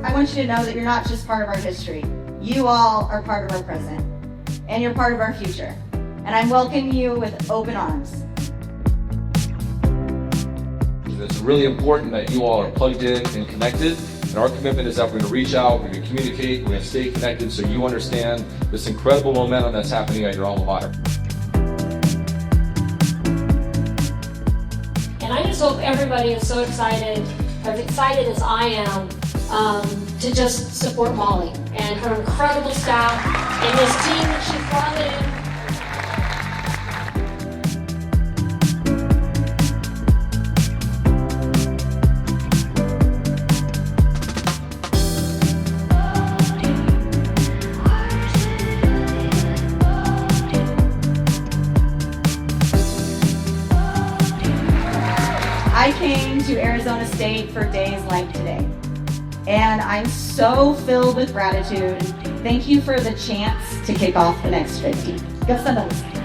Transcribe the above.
I want you to know that you're not just part of our history. You all are part of our present, and you're part of our future. And I welcome you with open arms. It's really important that you all are plugged in and connected. And our commitment is that we're going to reach out, we're going to communicate, we're going to stay connected so you understand this incredible momentum that's happening at your alma mater. And I just hope everybody is so excited, as excited as I am, to just support Molly and her incredible staff and this team that she brought in. I came to Arizona State for days like today, and I'm so filled with gratitude. Thank you for the chance to kick off the next 50. Go Sun Devils.